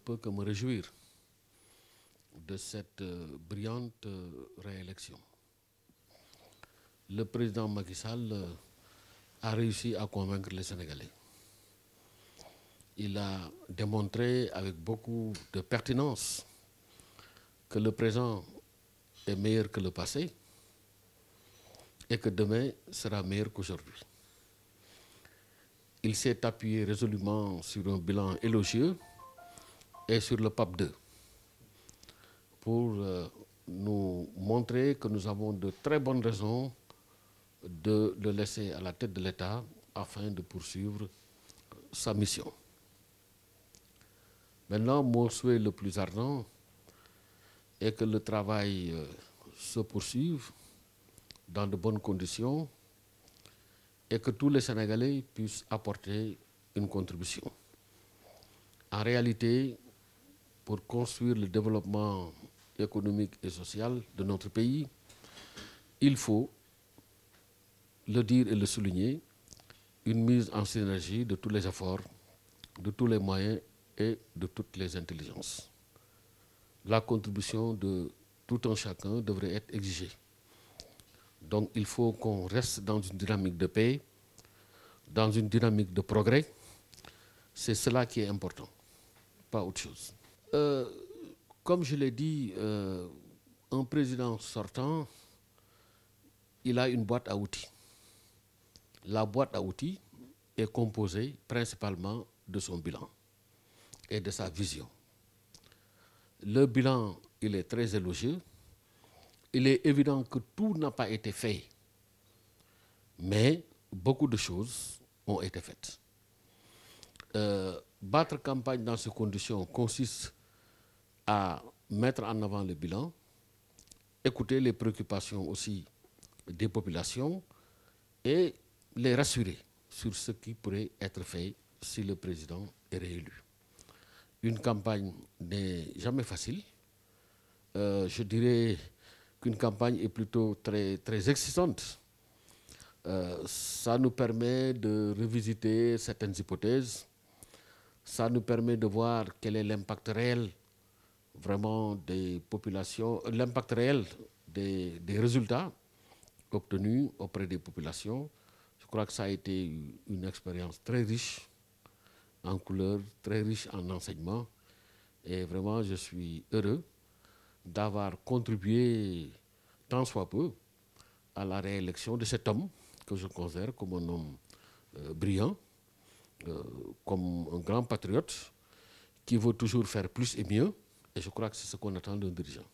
peut que me réjouir de cette brillante réélection. Le président Macky Sall a réussi à convaincre les Sénégalais. Il a démontré avec beaucoup de pertinence que le présent est meilleur que le passé et que demain sera meilleur qu'aujourd'hui. Il s'est appuyé résolument sur un bilan élogieux et sur le PAP 2 pour nous montrer que nous avons de très bonnes raisons de le laisser à la tête de l'État afin de poursuivre sa mission. Maintenant, mon souhait le plus ardent est que le travail se poursuive dans de bonnes conditions et que tous les Sénégalais puissent apporter une contribution. En réalité, pour construire le développement économique et social de notre pays, il faut, le dire et le souligner, une mise en synergie de tous les efforts, de tous les moyens et de toutes les intelligences. La contribution de tout un chacun devrait être exigée. Donc il faut qu'on reste dans une dynamique de paix, dans une dynamique de progrès. C'est cela qui est important, pas autre chose. Comme je l'ai dit, un président sortant, il a une boîte à outils. La boîte à outils est composée principalement de son bilan et de sa vision. Le bilan, il est très élogieux. Il est évident que tout n'a pas été fait, mais beaucoup de choses ont été faites. Battre campagne dans ces conditions consiste à mettre en avant le bilan, écouter les préoccupations aussi des populations et les rassurer sur ce qui pourrait être fait si le président est réélu. Une campagne n'est jamais facile. Je dirais qu'une campagne est plutôt très, très excitante. Ça nous permet de revisiter certaines hypothèses. Ça nous permet de voir quel est l'impact réel vraiment des populations, l'impact réel des résultats obtenus auprès des populations. Je crois que ça a été une expérience très riche en couleurs, très riche en enseignements. Et vraiment, je suis heureux d'avoir contribué tant soit peu à la réélection de cet homme que je considère comme un homme brillant, comme un grand patriote qui veut toujours faire plus et mieux. Et je crois que c'est ce qu'on attend d'un dirigeant.